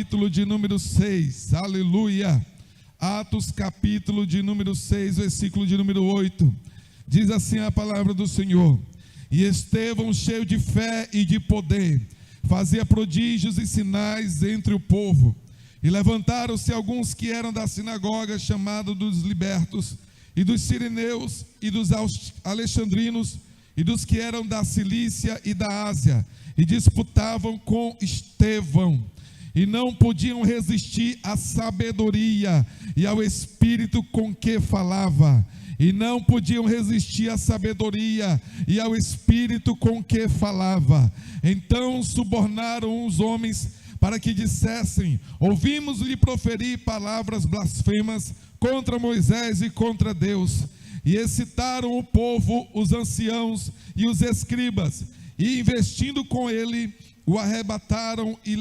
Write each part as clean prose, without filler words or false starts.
capítulo de número 6, aleluia. Atos capítulo de número 6, versículo de número 8, diz assim a palavra do Senhor: e Estevão, cheio de fé e de poder, fazia prodígios e sinais entre o povo. E levantaram-se alguns que eram da sinagoga, chamada dos libertos, e dos sirineus, e dos alexandrinos, e dos que eram da Cilícia e da Ásia, e disputavam com Estevão, e não podiam resistir à sabedoria e ao espírito com que falava. E não podiam resistir à sabedoria e ao espírito com que falava. Então subornaram os homens para que dissessem: ouvimos-lhe proferir palavras blasfemas contra Moisés e contra Deus. E excitaram o povo, os anciãos e os escribas, e investindo com ele, o arrebataram e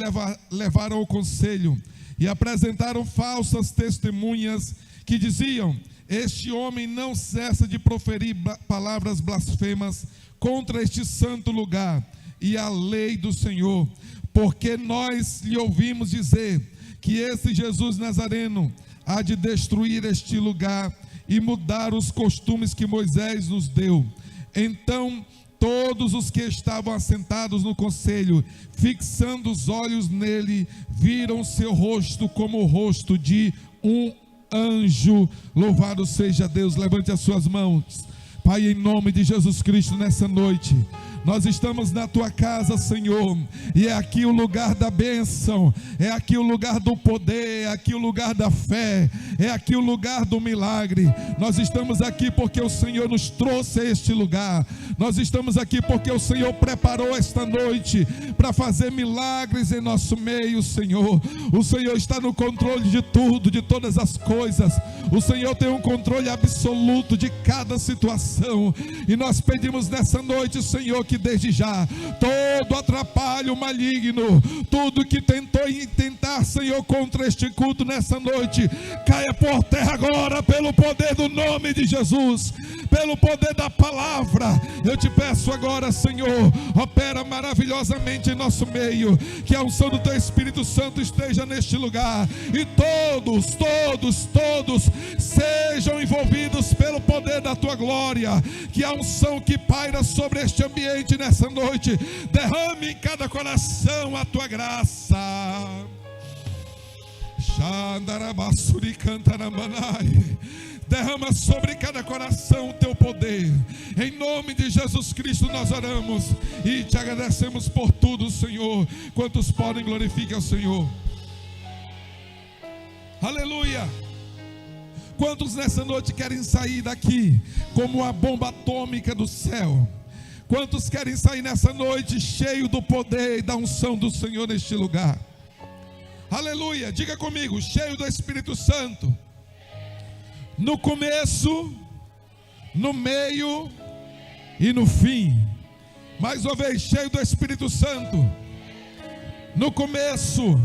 levaram ao conselho, e apresentaram falsas testemunhas que diziam: este homem não cessa de proferir palavras blasfemas contra este santo lugar e a lei do Senhor, porque nós lhe ouvimos dizer que esse Jesus Nazareno há de destruir este lugar e mudar os costumes que Moisés nos deu. Então todos os que estavam assentados no conselho, fixando os olhos nele, viram seu rosto como o rosto de um anjo. Louvado seja Deus. Levante as suas mãos. Pai, em nome de Jesus Cristo, nessa noite nós estamos na tua casa, Senhor, e é aqui o lugar da bênção, é aqui o lugar do poder, é aqui o lugar da fé, é aqui o lugar do milagre. Nós estamos aqui porque o Senhor nos trouxe a este lugar. Nós estamos aqui porque o Senhor preparou esta noite para fazer milagres em nosso meio, Senhor. O Senhor está no controle de tudo, de todas as coisas. O Senhor tem um controle absoluto de cada situação, e nós pedimos nessa noite, Senhor, que desde já todo atrapalho maligno, tudo que tentar, Senhor, contra este culto nessa noite, caia por terra agora, pelo poder do nome de Jesus, pelo poder da palavra. Eu te peço agora, Senhor, opera maravilhosamente em nosso meio, que a unção do teu Espírito Santo esteja neste lugar, e todos sejam envolvidos pelo poder da tua glória. Que a unção que paira sobre este ambiente nessa noite derrame em cada coração a tua graça. Derrama sobre cada coração o teu poder. Em nome de Jesus Cristo nós oramos e te agradecemos por tudo, Senhor. Quantos podem, glorificar ao Senhor. Aleluia. Quantos nessa noite querem sair daqui como a bomba atômica do céu? Quantos querem sair nessa noite cheio do poder e da unção do Senhor neste lugar? Aleluia, diga comigo: cheio do Espírito Santo, no começo, no meio e no fim. Mais uma vez, cheio do Espírito Santo, no começo,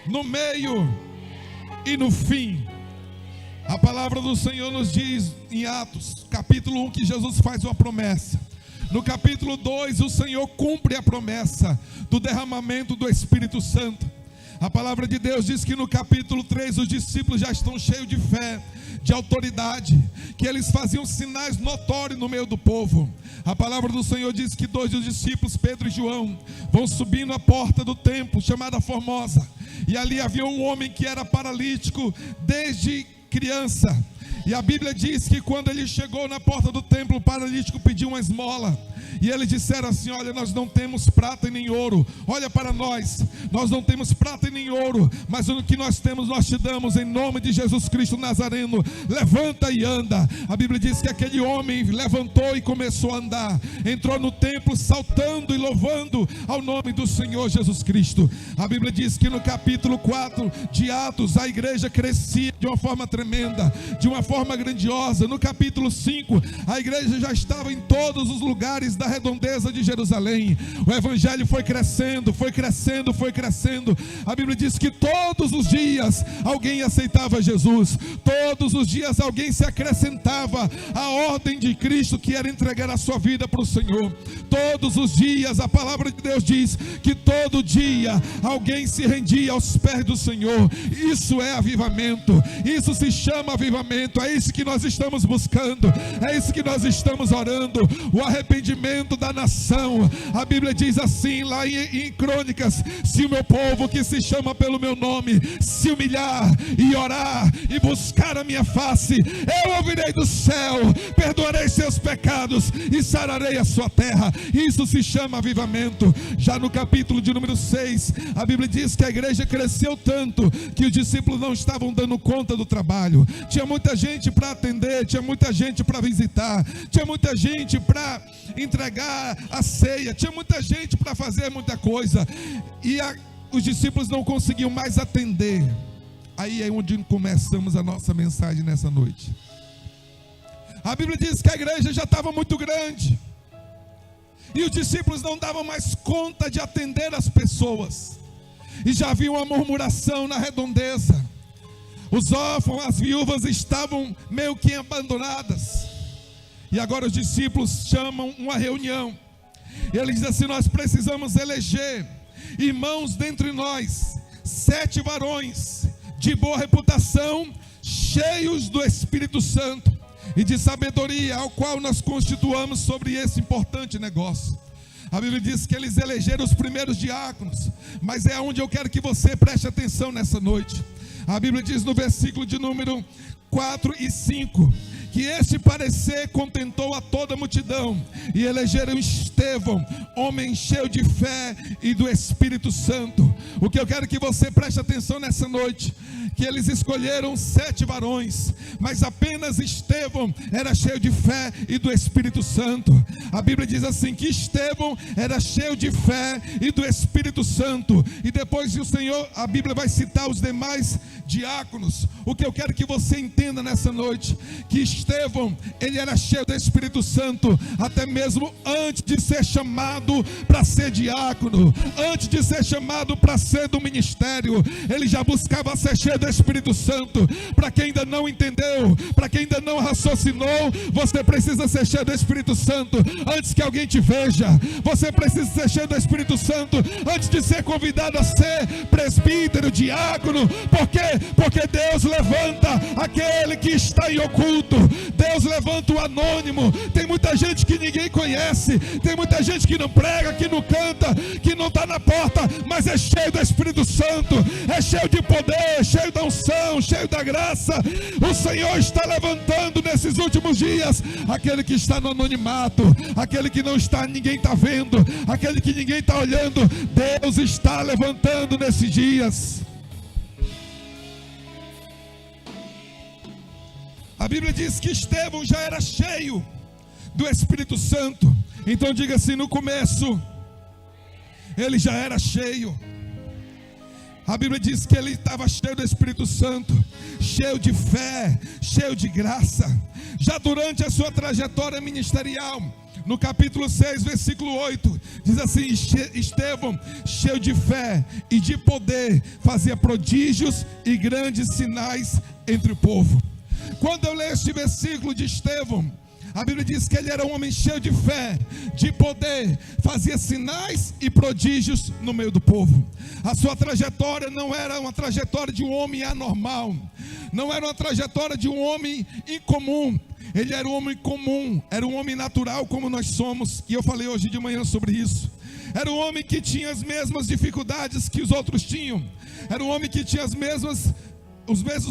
no meio e no fim. A palavra do Senhor nos diz em Atos capítulo 1 que Jesus faz uma promessa. No capítulo 2 o Senhor cumpre a promessa do derramamento do Espírito Santo. A palavra de Deus diz que no capítulo 3 os discípulos já estão cheios de fé, de autoridade, que eles faziam sinais notórios no meio do povo. A palavra do Senhor diz que dois dos discípulos, Pedro e João, vão subindo a porta do templo chamada Formosa, e ali havia um homem que era paralítico desde criança. E a Bíblia diz que quando ele chegou na porta do templo, o paralítico pediu uma esmola. E eles disseram assim: olha, nós não temos prata e nem ouro. Olha para nós não temos prata e nem ouro, mas o que nós temos nós te damos, em nome de Jesus Cristo Nazareno. Levanta e anda. A Bíblia diz que aquele homem levantou e começou a andar. Entrou no templo saltando e louvando ao nome do Senhor Jesus Cristo. A Bíblia diz que no capítulo 4 de Atos, a igreja crescia de uma forma tremenda, de uma forma grandiosa. No capítulo 5, a igreja já estava em todos os lugares da redondeza de Jerusalém. O evangelho foi crescendo, foi crescendo, foi crescendo. A Bíblia diz que todos os dias alguém aceitava Jesus, todos os dias alguém se acrescentava à ordem de Cristo, que era entregar a sua vida para o Senhor. Todos os dias, a palavra de Deus diz que todo dia alguém se rendia aos pés do Senhor. Isso é avivamento, isso se chama avivamento. É isso que nós estamos buscando, é isso que nós estamos orando, o arrependimento da nação. A Bíblia diz assim lá em Crônicas: se o meu povo, que se chama pelo meu nome, se humilhar e orar e buscar a minha face, eu ouvirei do céu, perdoarei seus pecados e sararei a sua terra. Isso se chama avivamento. Já no capítulo de número 6, a Bíblia diz que a igreja cresceu tanto que os discípulos não estavam dando conta do trabalho. Tinha muita gente para atender, tinha muita gente para visitar, tinha muita gente para entregar a ceia, tinha muita gente para fazer muita coisa, e os discípulos não conseguiam mais atender. Aí é onde começamos a nossa mensagem nessa noite. A Bíblia diz que a igreja já estava muito grande, e os discípulos não davam mais conta de atender as pessoas, e já havia uma murmuração na redondeza. Os órfãos, as viúvas estavam meio que abandonadas. E agora os discípulos chamam uma reunião, e eles dizem assim: nós precisamos eleger irmãos dentre nós, 7 varões de boa reputação, cheios do Espírito Santo e de sabedoria, ao qual nós constituamos sobre esse importante negócio. A Bíblia diz que eles elegeram os primeiros diáconos, mas é onde eu quero que você preste atenção nessa noite. A Bíblia diz no versículo de número 4 e 5, que este parecer contentou a toda a multidão, e elegeram Estevão, homem cheio de fé e do Espírito Santo. O que eu quero que você preste atenção nessa noite, que eles escolheram 7 varões, mas apenas Estevão era cheio de fé e do Espírito Santo. A Bíblia diz assim, que Estevão era cheio de fé e do Espírito Santo, e depois o Senhor, a Bíblia vai citar os demais diáconos. O que eu quero que você entenda nessa noite, que Estevão, ele era cheio do Espírito Santo, até mesmo antes de ser chamado para ser diácono, antes de ser chamado para ser do ministério, ele já buscava ser cheio do Espírito Santo. Para quem ainda não entendeu, para quem ainda não raciocinou, você precisa ser cheio do Espírito Santo antes que alguém te veja. Você precisa ser cheio do Espírito Santo antes de ser convidado a ser presbítero, diácono. Por quê? Porque Deus levanta aquele que está em oculto. Deus levanta o anônimo. Tem muita gente que ninguém conhece, tem muita gente que não prega, que não canta, que não está na porta, mas é cheio do Espírito Santo, é cheio de poder, cheio da unção, cheio da graça. O Senhor está levantando nesses últimos dias aquele que está no anonimato, aquele que não está, ninguém está vendo, aquele que ninguém está olhando. Deus está levantando nesses dias. A Bíblia diz que Estevão já era cheio do Espírito Santo. Então diga assim: no começo ele já era cheio. A Bíblia diz que ele estava cheio do Espírito Santo, cheio de fé, cheio de graça. Já durante a sua trajetória ministerial, no capítulo 6, versículo 8, diz assim: Estevão, cheio de fé e de poder, fazia prodígios e grandes sinais entre o povo. Quando eu leio este versículo de Estevão, a Bíblia diz que ele era um homem cheio de fé, de poder, fazia sinais e prodígios no meio do povo. A sua trajetória não era uma trajetória de um homem anormal, não era uma trajetória de um homem incomum. Ele era um homem comum, era um homem natural como nós somos, e eu falei hoje de manhã sobre isso. Era um homem que tinha as mesmas dificuldades que os outros tinham, era um homem que tinha os mesmos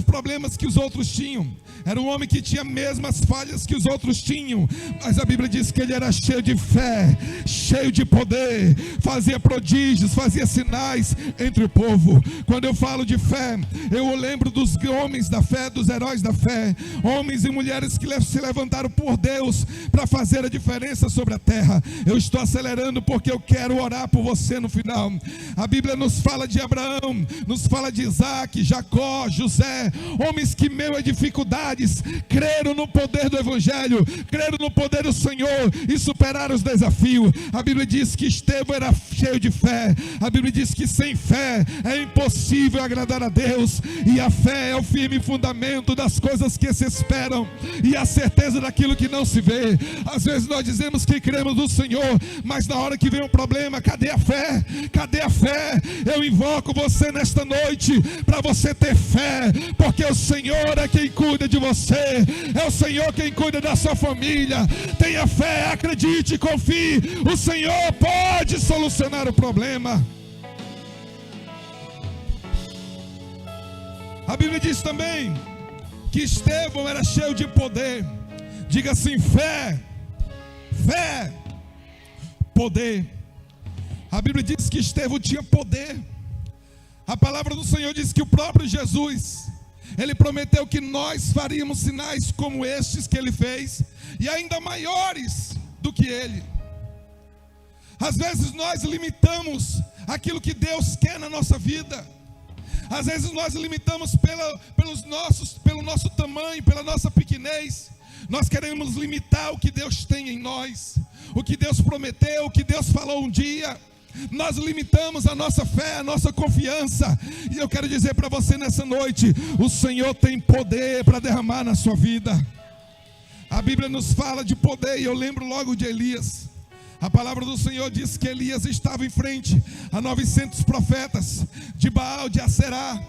problemas que os outros tinham, era um homem que tinha as mesmas falhas que os outros tinham, mas a Bíblia diz que ele era cheio de fé, cheio de poder, fazia prodígios, fazia sinais entre o povo. Quando eu falo de fé, eu lembro dos homens da fé, dos heróis da fé, homens e mulheres que se levantaram por Deus para fazer a diferença sobre a terra. Eu estou acelerando porque eu quero orar por você no final. A Bíblia nos fala de Abraão, nos fala de Isaac, Jacó, José, José, homens que, meio a dificuldades, creram no poder do Evangelho, creram no poder do Senhor e superaram os desafios. A Bíblia diz que Estevão era cheio de fé. A Bíblia diz que sem fé é impossível agradar a Deus, e a fé é o firme fundamento das coisas que se esperam e a certeza daquilo que não se vê. Às vezes nós dizemos que cremos no Senhor, mas na hora que vem um problema, cadê a fé? Cadê a fé? Eu invoco você nesta noite para você ter fé, porque o Senhor é quem cuida de você, é o Senhor quem cuida da sua família. Tenha fé, acredite, confie, o Senhor pode solucionar o problema. A Bíblia diz também que Estevão era cheio de poder. Diga assim: fé, fé, poder. A Bíblia diz que Estevão tinha poder. A palavra do Senhor diz que o próprio Jesus, Ele prometeu que nós faríamos sinais como estes que Ele fez, e ainda maiores do que Ele. Às vezes nós limitamos aquilo que Deus quer na nossa vida. Às vezes nós limitamos pelo nosso tamanho, pela nossa pequenez. Nós queremos limitar o que Deus tem em nós, o que Deus prometeu, o que Deus falou um dia. Nós limitamos a nossa fé, a nossa confiança. E eu quero dizer para você nessa noite: o Senhor tem poder para derramar na sua vida. A Bíblia nos fala de poder, e eu lembro logo de Elias. A palavra do Senhor diz que Elias estava em frente a 900 profetas de Baal, de Aserá.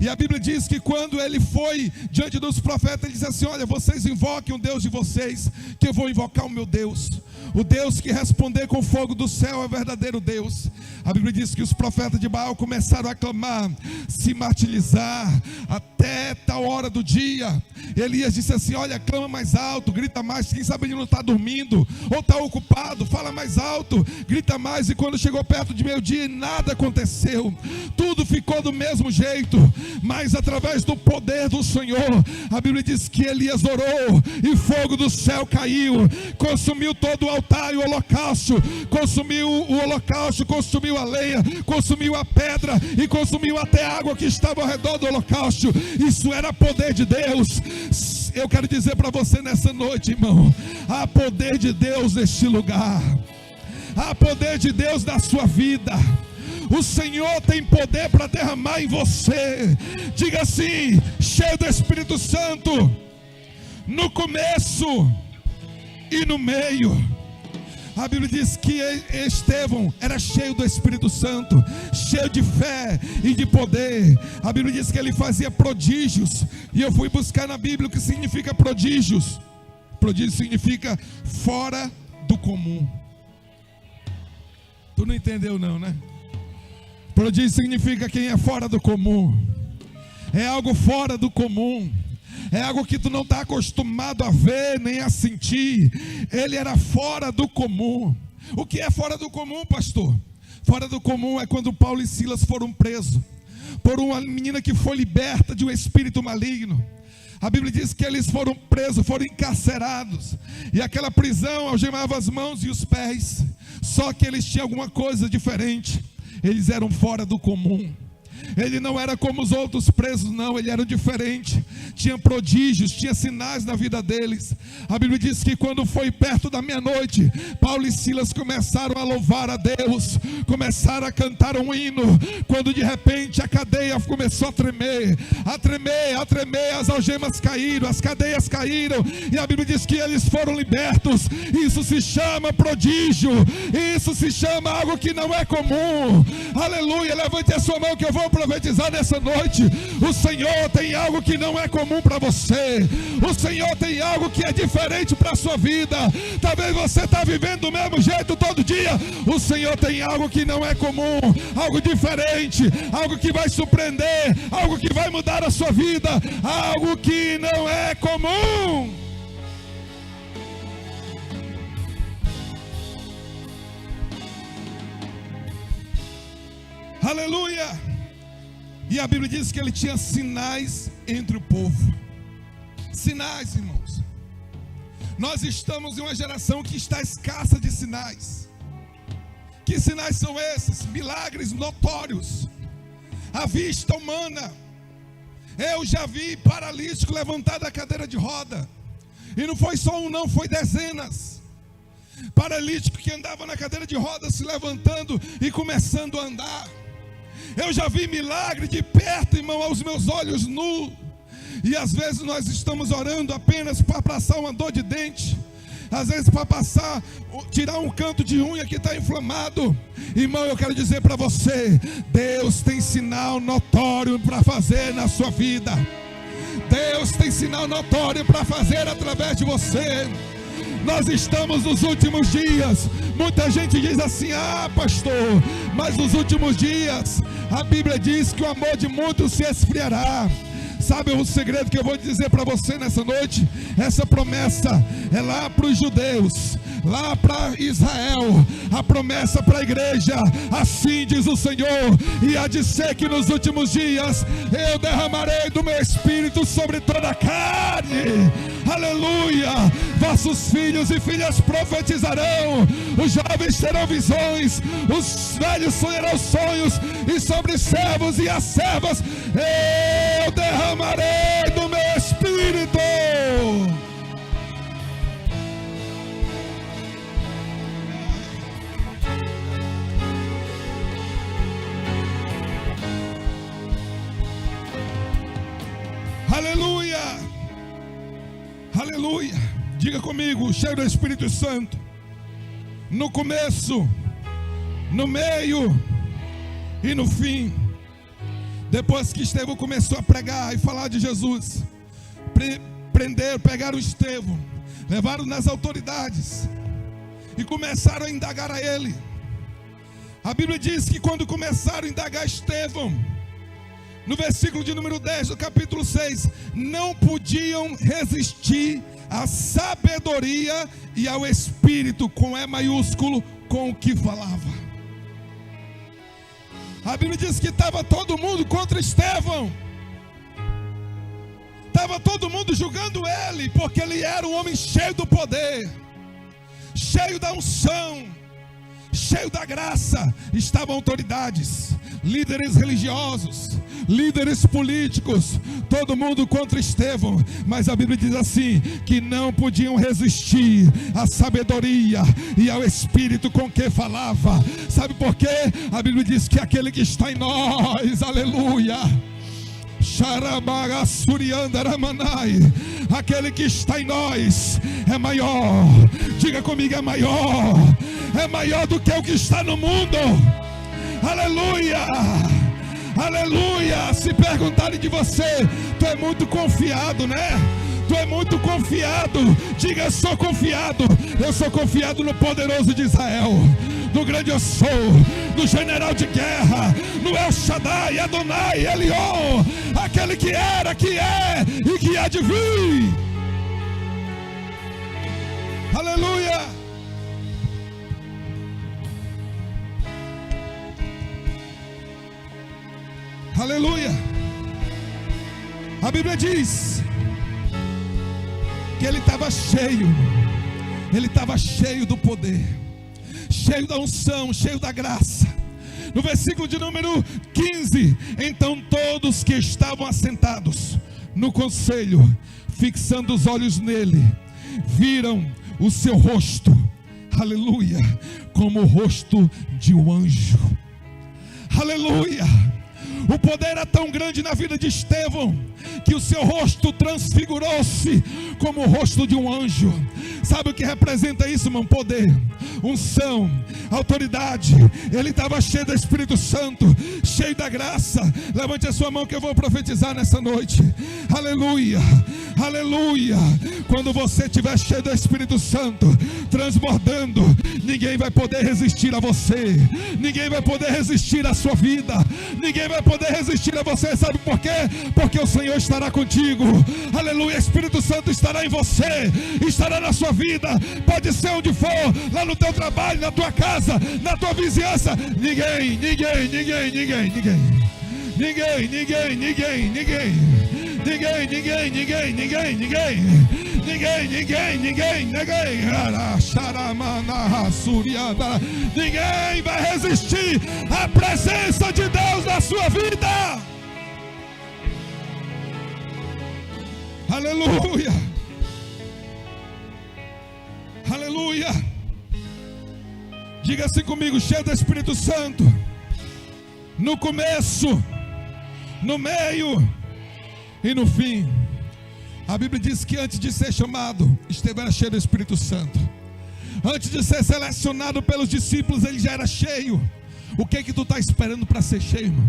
E a Bíblia diz que quando ele foi diante dos profetas, ele disse assim: olha, vocês invoquem o Deus de vocês, que eu vou invocar o meu Deus. O Deus que responder com fogo do céu é o verdadeiro Deus. A Bíblia diz que os profetas de Baal começaram a clamar, se martirizar, até tal hora do dia. Elias disse assim: olha, clama mais alto, grita mais. Quem sabe ele não está dormindo, ou está ocupado, fala mais alto, grita mais. E quando chegou perto de meio-dia, nada aconteceu, tudo ficou do mesmo jeito. Mas através do poder do Senhor, a Bíblia diz que Elias orou, e fogo do céu caiu, consumiu todo o altar e o holocausto, consumiu o holocausto, consumiu a lenha, consumiu a pedra, e consumiu até a água que estava ao redor do holocausto. Isso era poder de Deus. Eu quero dizer para você nessa noite, irmão, há poder de Deus neste lugar, há poder de Deus na sua vida. O Senhor tem poder para derramar em você. Diga assim: cheio do Espírito Santo, no começo e no meio. A Bíblia diz que Estevão era cheio do Espírito Santo, cheio de fé e de poder. A Bíblia diz que ele fazia prodígios. E eu fui buscar na Bíblia o que significa prodígios. Prodígio significa fora do comum. Tu não entendeu não, né? Prodígio significa quem é fora do comum. É algo fora do comum. É algo que tu não está acostumado a ver, nem a sentir. Ele era fora do comum. O que é fora do comum, pastor? Fora do comum é quando Paulo e Silas foram presos por uma menina que foi liberta de um espírito maligno. A Bíblia diz que eles foram presos, foram encarcerados, e aquela prisão algemava as mãos e os pés. Só que eles tinham alguma coisa diferente. Eles eram fora do comum. Ele não era como os outros presos, não, ele era diferente. Tinha prodígios, tinha sinais na vida deles. A Bíblia diz que quando foi perto da meia-noite, Paulo e Silas começaram a louvar a Deus, começaram a cantar um hino, quando de repente a cadeia começou a tremer, a tremer, a tremer. As algemas caíram, as cadeias caíram, e a Bíblia diz que eles foram libertos. Isso se chama prodígio, isso se chama algo que não é comum. Aleluia, levante a sua mão que eu vou profetizar nessa noite. O Senhor tem algo que não é comum para você. O Senhor tem algo que é diferente para a sua vida. Talvez você está vivendo do mesmo jeito todo dia. O Senhor tem algo que não é comum, algo diferente, algo que vai surpreender, algo que vai mudar a sua vida, algo que não é comum. Aleluia. E a Bíblia diz que ele tinha sinais entre o povo. Sinais, irmãos. Nós estamos em uma geração que está escassa de sinais. Que sinais são esses? Milagres notórios à vista humana. Eu já vi paralítico levantar da cadeira de roda. E não foi só um não, foi dezenas. Paralítico que andava na cadeira de roda se levantando e começando a andar. Eu já vi milagre de perto, irmão, aos meus olhos nus. E às vezes nós estamos orando apenas para passar uma dor de dente. Às vezes para tirar um canto de unha que está inflamado. Irmão, eu quero dizer para você, Deus tem sinal notório para fazer na sua vida. Deus tem sinal notório para fazer através de você. Nós estamos nos últimos dias. Muita gente diz assim: ah, pastor, mas nos últimos dias a Bíblia diz que o amor de muitos se esfriará. Sabe o segredo que eu vou dizer para você nessa noite? Essa promessa é lá para os judeus, lá para Israel. A promessa para a igreja: assim diz o Senhor, e há de ser que nos últimos dias eu derramarei do meu espírito sobre toda a carne. Aleluia! Vossos filhos e filhas profetizarão, os jovens terão visões, os velhos sonharão sonhos, e sobre servos e as servas eu derramarei do meu espírito. Aleluia! Aleluia! Diga comigo, cheio do Espírito Santo. No começo, no meio e no fim. Depois que Estevão começou a pregar e falar de Jesus, pegaram Estevão, levaram nas autoridades e começaram a indagar a ele. A Bíblia diz que quando começaram a indagar Estevão, no versículo de número 10 do capítulo 6, não podiam resistir à sabedoria e ao Espírito, com E maiúsculo, com o que falava. A Bíblia diz que estava todo mundo contra Estevão. Estava todo mundo julgando ele, porque ele era um homem cheio do poder, cheio da unção, cheio da graça. Estavam autoridades, líderes religiosos, líderes políticos, todo mundo contra Estevão. Mas a Bíblia diz assim, que não podiam resistir à sabedoria e ao Espírito com que falava. Sabe por quê? A Bíblia diz que aquele que está em nós, aleluia, aquele que está em nós é maior. Diga comigo, é maior. É maior do que o que está no mundo. Aleluia, aleluia. Se perguntarem de você, tu é muito confiado, né? Tu é muito confiado. Diga: eu sou confiado. Eu sou confiado no poderoso de Israel, no grande eu sou, no general de guerra, no El Shaddai, Adonai, Elion, aquele que era, que é e que há de vir. Aleluia. Aleluia. A Bíblia diz que ele estava cheio do poder, cheio da unção, cheio da graça. No versículo de número 15, então todos que estavam assentados no conselho, fixando os olhos nele, viram o seu rosto, aleluia, como o rosto de um anjo. Aleluia. O poder era tão grande na vida de Estevão, que o seu rosto transfigurou-se como o rosto de um anjo. Sabe o que representa isso, irmão? Poder, unção, autoridade. Ele estava cheio do Espírito Santo, cheio da graça. Levante a sua mão que eu vou profetizar nessa noite. Aleluia, aleluia. Quando você estiver cheio do Espírito Santo, transbordando, ninguém vai poder resistir a você. Ninguém vai poder resistir à sua vida. Ninguém vai poder resistir a você. Sabe por quê? Porque o Senhor estará contigo. Aleluia. Espírito Santo estará em você, estará na sua vida. Pode ser onde for, lá no teu trabalho, na tua casa, na tua vizinhança. Ninguém vai resistir à presença de Deus na sua vida. Aleluia. Aleluia. Diga assim comigo: cheio do Espírito Santo, no começo, no meio e no fim. A Bíblia diz que antes de ser chamado, Estevão era cheio do Espírito Santo. Antes de ser selecionado pelos discípulos, ele já era cheio. O que é que tu está esperando para ser cheio, irmão?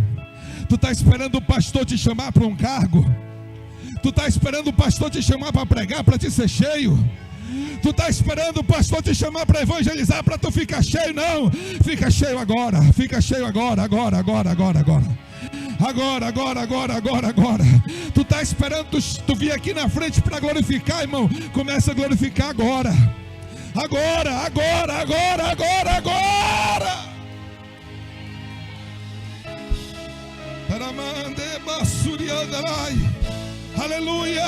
Tu está esperando o pastor te chamar para um cargo? Tu está esperando o pastor te chamar para pregar, para te ser cheio? Tu está esperando o pastor te chamar para evangelizar, para tu ficar cheio? Não, fica cheio agora. Fica cheio agora. Agora. Tu está esperando tu vir aqui na frente para glorificar, irmão? Começa a glorificar agora. Agora. Aleluia.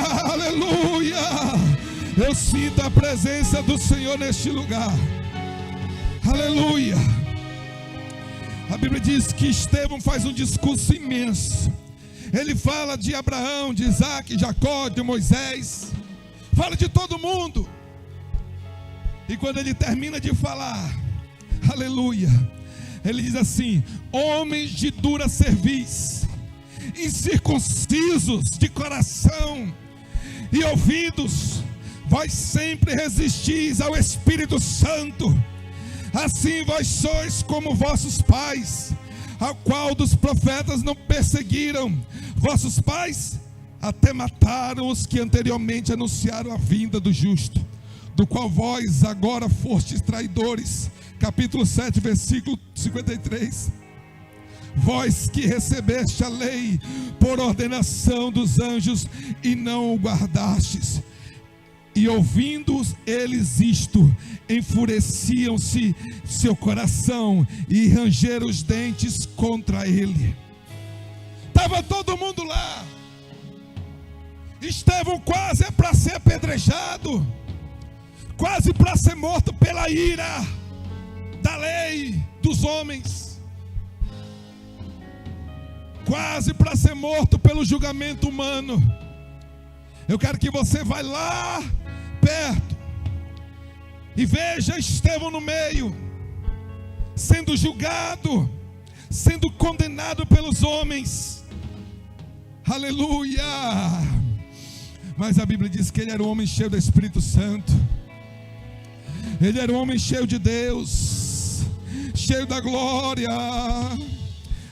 Eu sinto a presença do Senhor neste lugar. Aleluia. A Bíblia diz que Estevão faz um discurso imenso. Ele fala de Abraão, de Isaac, de Jacó, de Moisés. Fala de todo mundo. E quando ele termina de falar, aleluia, ele diz assim: homens de dura cerviz, incircuncisos de coração e ouvidos, vós sempre resistis ao Espírito Santo. Assim vós sois como vossos pais, ao qual dos profetas não perseguiram. Vossos pais até mataram os que anteriormente anunciaram a vinda do justo, do qual vós agora fostes traidores. Capítulo 7, versículo 53. Vós que recebeste a lei por ordenação dos anjos e não o guardastes. E ouvindo eles isto, enfureciam-se seu coração e rangeram os dentes contra ele. Estava todo mundo lá. Estevão quase para ser apedrejado, quase para ser morto pela ira da lei dos homens, quase para ser morto pelo julgamento humano. Eu quero que você vá lá perto e veja Estevão no meio, sendo julgado, sendo condenado pelos homens. Aleluia. Mas a Bíblia diz que ele era um homem cheio do Espírito Santo. Ele era um homem cheio de Deus, cheio da glória.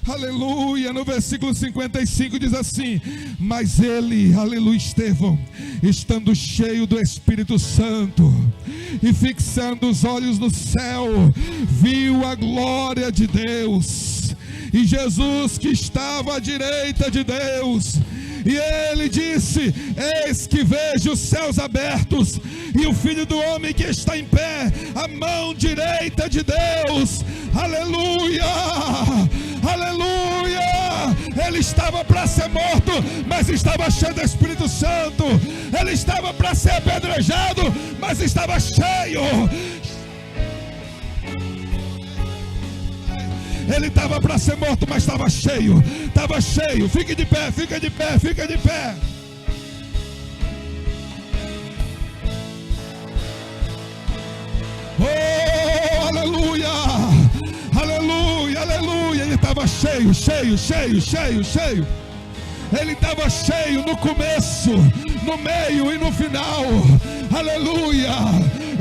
Aleluia. No versículo 55 diz assim: mas ele, aleluia, Estevão, estando cheio do Espírito Santo e fixando os olhos no céu, viu a glória de Deus e Jesus que estava à direita de Deus. E ele disse: eis que vejo os céus abertos e o Filho do Homem que está em pé à mão direita de Deus. Aleluia, aleluia. Ele estava para ser morto, mas estava cheio do Espírito Santo. Ele estava para ser apedrejado, mas estava cheio. Ele estava para ser morto, mas estava cheio. Estava cheio. Fique de pé, fica de pé, fica de pé. Oh, aleluia. Aleluia, aleluia. Ele estava cheio, cheio, cheio, cheio, cheio. Ele estava cheio no começo, no meio e no final. Aleluia.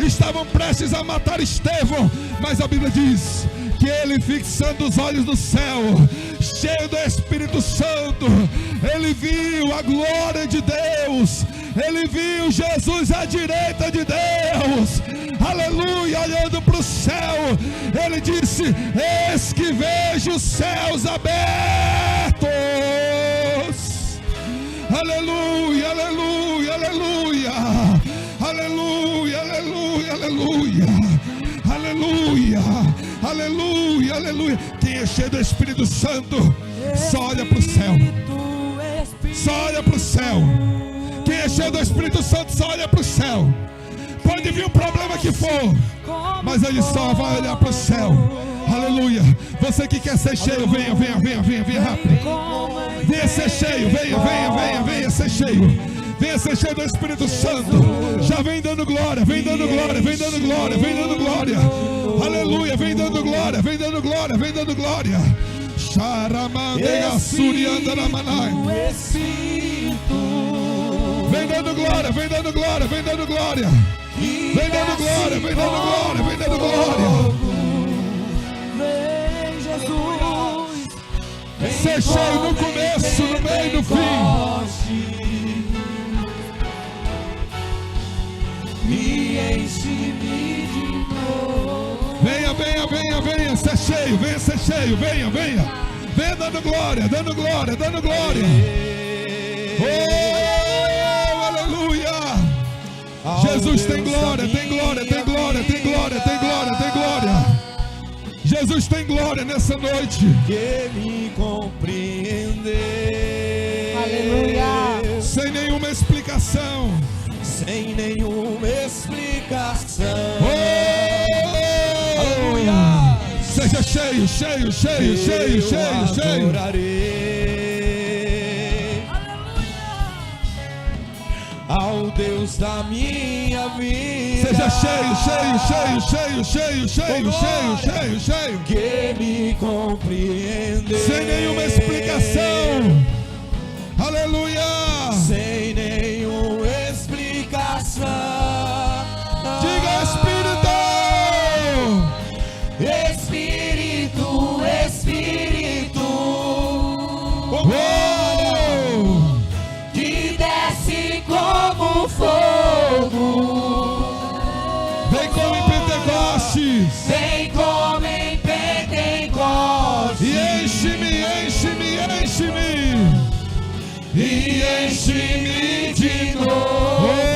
Estavam prestes a matar Estevão, mas a Bíblia diz que ele, fixando os olhos no céu, cheio do Espírito Santo, ele viu a glória de Deus. Ele viu Jesus à direita de Deus. Aleluia, olhando para o céu, ele disse: eis que vejo os céus abertos. Aleluia, aleluia, aleluia. Aleluia, aleluia, aleluia. Aleluia, aleluia, aleluia. Quem é cheio do Espírito Santo, só olha para o céu. Só olha para o céu. Quem é cheio do Espírito Santo, só olha para o céu. Pode vir o problema que for, mas ele só vai olhar para o céu. Aleluia. Você que quer ser cheio, venha, venha, venha, venha, venha rápido. Venha ser cheio, venha, venha, venha, venha ser cheio. Venha ser cheio do Espírito Santo. Já vem dando glória, vem dando glória, vem dando glória, vem dando glória. Aleluia, vem dando glória, vem dando glória, vem dando glória. Charamandega surianda na manai. Vem dando glória, vem dando glória, vem dando glória. Vem dando glória, vem dando glória, vem dando glória. Vem Jesus. Ser cheio no começo, no meio e no fim. Me enche-me de novo. Venha, venha, venha, venha, ser cheio, venha ser cheio, venha, venha. Venha dando glória, dando glória, dando glória. Oh, aleluia. Jesus tem glória, tem glória, tem glória, tem glória, tem glória, tem glória. Jesus tem glória nessa noite. Que me compreender. Aleluia. Sem nenhuma explicação. Sem nenhuma explicação. Oh, aleluia. Seja cheio, cheio, cheio, cheio, cheio, cheio. Ao Deus da minha vida. Seja cheio, cheio, cheio, cheio, cheio, cheio, cheio, cheio, cheio. Que me compreender. Sem nenhuma explicação. Aleluia. Sem nenhuma explicação. Diga Espírito. Espírito, Espírito. Oh! Que desce como fogo. Vem como em Pentecostes. Vem como em Pentecostes. E enche-me, enche-me, enche-me. E enche-me de novo.